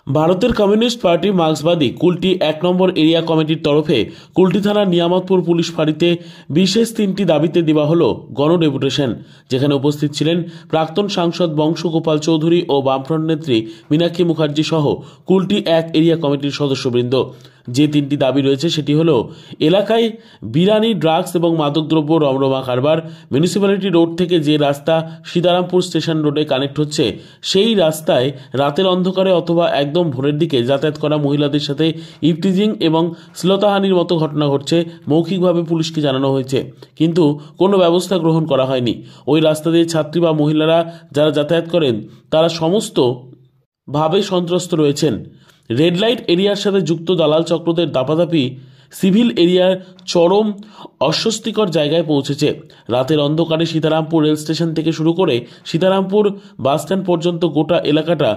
ভারতের communist party মার্ক্সবাদী Kulti ১ নম্বর area কমিটির তরফে কুলটি থানার নিয়ামতপুর পুলিশ ফাঁড়িতে বিশেষ ৩টি দাবিতে দেওয়া হল গণডেপুটেশন, যেখানে উপস্থিত ছিলেন প্রাক্তন সাংসদ বংশগোপাল চৌধুরী ও বামফ্রন্ট নেত্রী মীনাক্ষী মুখার্জি সহ কুলটি ১ এরিয়া কমিটির সদস্যবৃন্দ। যে ৩টি দাবি রয়েছে সেটি হল এলাকায় বিরানি, ড্রাগস এবং মাদকদ্রব্য রমরমা কারবার, মিউনিসিপ্যালিটি রোড থেকে যে রাস্তা সীতারামপুর স্টেশন রোডে কানেক্ট হচ্ছে সেই রাস্তায় রাতের অন্ধকারে অথবা একদম ভোরের দিকে যাতায়াত করা মহিলাদের সাথে ইভটিজিং এবং শ্লীলতাহানির মতো ঘটনা ঘটছে। মৌখিকভাবে পুলিশকে জানানো হয়েছে, কিন্তু কোনো ব্যবস্থা গ্রহণ করা হয়নি। ওই রাস্তা দিয়ে ছাত্রী বা মহিলারা যারা যাতায়াত করেন তারা সমস্ত ভাবে সন্ত্রস্ত রয়েছেন। রেড লাইট এরিয়ার সাথে যুক্ত দালাল চক্রদের দাপাদাপি সিভিল এরিয়ার চরম অস্বস্তিকর জায়গায় পৌঁছেছে। রাতের অন্ধকারে সীতারামপুর রেল স্টেশন থেকে শুরু করে সীতারামপুর বাসস্ট্যান্ড পর্যন্ত গোটা এলাকাটা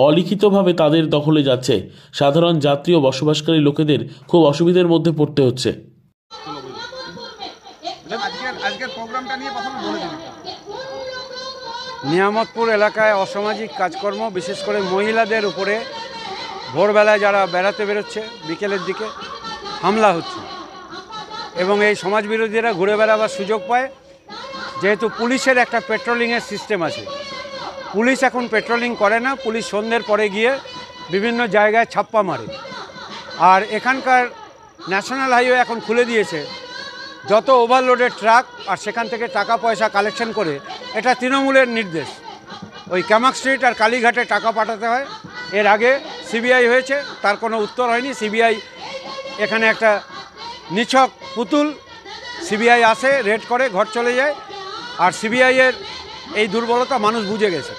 অলিখিতভাবে তাদের দখলে যাচ্ছে। সাধারণ যাত্রী ও বসবাসকারী লোকেদের খুব অসুবিধার মধ্যে পড়তে হচ্ছে। নিয়ামতপুর এলাকায় অসামাজিক কাজকর্ম, বিশেষ করে মহিলাদের উপরে ভোরবেলায় যারা বেড়াতে বেরোচ্ছে বিকেলের দিকে হামলা হচ্ছে, এবং এই সমাজবিরোধীরা ঘুরে বেড়াবার সুযোগ পায়। যেহেতু পুলিশের একটা পেট্রোলিংয়ের সিস্টেম আছে, পুলিশ এখন পেট্রোলিং করে না, পুলিশ সন্ধ্যের পরে গিয়ে বিভিন্ন জায়গায় ছাপ্পা মারে। আর এখানকার ন্যাশনাল হাইওয়ে এখন খুলে দিয়েছে, যত ওভারলোডেড ট্রাক আর সেখান থেকে টাকা পয়সা কালেকশন করে, এটা তৃণমূলের নির্দেশ। ওই ক্যামাক স্ট্রিট আর কালীঘাটে টাকা পাঠাতে হয়। এর আগে সিবিআই হয়েছে, তার কোনো উত্তর হয়নি। সিবিআই এখানে একটা নিছক পুতুল, সিবিআই আসে, রেড করে, ঘর চলে যায়। আর সিবিআইয়ের এই দুর্বলতা মানুষ বুঝে গেছে।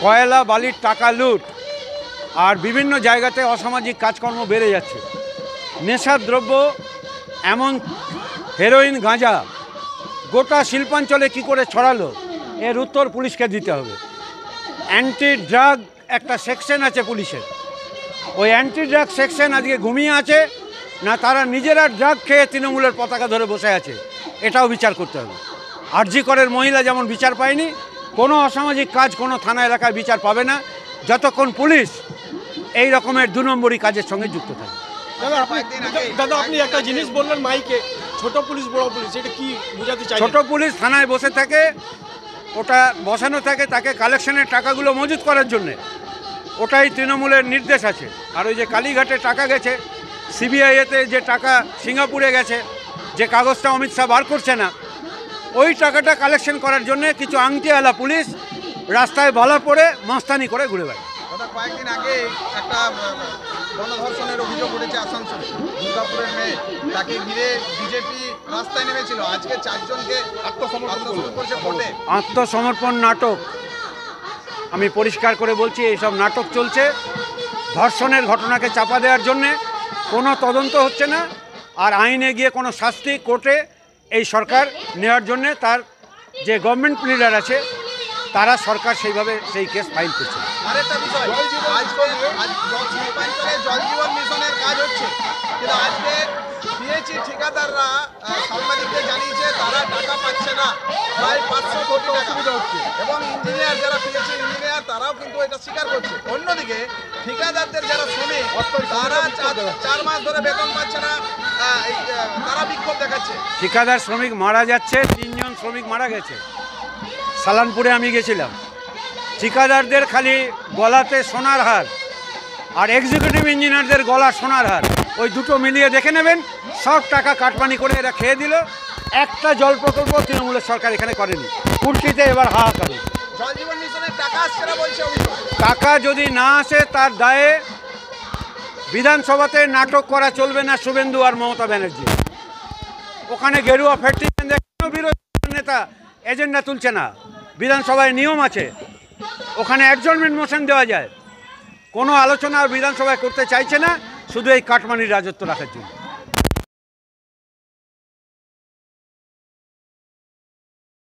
কয়লা বালির টাকা লুট আর বিভিন্ন জায়গাতে অসামাজিক কাজকর্ম বেড়ে যাচ্ছে। নেশার দ্রব্য, এমন হেরোইন, গাঁজা গোটা শিল্পাঞ্চলে কি করে ছড়ালো, এর উত্তর পুলিশকে দিতে হবে। অ্যান্টি ড্রাগ একটা সেকশন আছে পুলিশের, ওই অ্যান্টি ড্রাগ সেকশন আজকে ঘুমিয়ে আছে না তারা নিজেরা ড্রাগ খেয়ে তৃণমূলের পতাকা ধরে বসে আছে, এটাও বিচার করতে হবে। আরজি করের মহিলা যেমন বিচার পায়নি, কোনো অসামাজিক কাজ কোনো থানা এলাকায় বিচার পাবে না যতক্ষণ পুলিশ এই রকমের 2 নম্বরই কাজের সঙ্গে যুক্ত থাকে। দাদা, আপনি একটা জিনিস বললেন মাইকে, ছোট পুলিশ বড় পুলিশ, এটা কি বোঝাতে চাই? ছোট পুলিশ থানায় বসে থাকে, ওটা বসানো থাকে তাকে কালেকশনের টাকাগুলো মজুত করার জন্যে, ওটাই তৃণমূলের নির্দেশ আছে। আর ওই যে কালীঘাটে টাকা গেছে, সিবিআইতে যে টাকা সিঙ্গাপুরে গেছে, যে কাগজটা অমিত শাহ বার করছে না, ওই টাকাটা কালেকশন করার জন্য কিছু আংটিওয়ালা পুলিশ রাস্তায় ভালা পড়ে মস্তানি করে ঘুরে বেড়ায়। কয়েকদিন আগে একটা গণধর্ষণের অভিযোগ উঠেছে আসানসোলে, দুর্গাপুরের মেয়ে, তাকে ঘিরে বিজেপি রাস্তায় নেমেছিল। আজকে 4 জনকে আত্মসমর্পণ করছে কোর্টে। আত্মসমর্পণ নাটক, আমি পরিষ্কার করে বলছি, এইসব নাটক চলছে। ধর্ষণের ঘটনাকে চাপা দেওয়ার জন্যে কোনো তদন্ত হচ্ছে না, আর আইনে গিয়ে কোনো শাস্তি কোর্টে এই সরকার নেওয়ার জন্যে তার যে গভর্নমেন্ট লিডার আছে তারা সরকার সেইভাবে সেই কেস ফাইল করছে। আরেকটা বিষয়, জল জীবন মিশনের কাজ হচ্ছে, কিন্তু আজকে পিএইচই ঠিকাদাররা সাংবাদিকদের জানিয়েছে তারা টাকা পাচ্ছে না, প্রায় 500 কোটি টাকা হচ্ছে, এবং ইঞ্জিনিয়ার যারা পিএইচই ইঞ্জিনিয়ার তারাও কিন্তু এটা স্বীকার করছে। অন্যদিকে ঠিকাদারদের যারা শ্রমিক তারা 4 মাস ধরে বেতন পাচ্ছে না, তারা বিক্ষোভ দেখাচ্ছে। ঠিকাদার শ্রমিক মারা যাচ্ছে, 3 জন শ্রমিক মারা গেছে। সালানপুরে আমি গেছিলাম, ঠিকাদারদের খালি গলাতে সোনার হার আর এক্সিকিউটিভ ইঞ্জিনিয়ারদের গলা সোনার হার, ওই দুটো মিলিয়ে দেখে নেবেন, সব টাকা কাটমানি করে এরা খেয়ে দিল। একটা জল প্রকল্প তৃণমূলের সরকার এখানে করেনি। কুর্তিতে এবার হাহাকার। জল জীবন মিশনের টাকা আসছে না বলছে অভিযোগ। টাকা যদি না আসে তার দায়ে বিধানসভাতে নাটক করা চলবে না শুভেন্দু আর মমতা ব্যানার্জি। ওখানে গেরুয়া ফ্যাক্টরি বিরোধী নেতা এজেন্ডা তুলছে না, বিধানসভায় নিয়ম আছে, ওখানে অ্যাডজর্নমেন্ট মোশন দেওয়া যায়। কোনো আলোচনা বিধানসভায় করতে চাইছে না, শুধু এই কাটমানির রাজত্ব রাখার জন্য।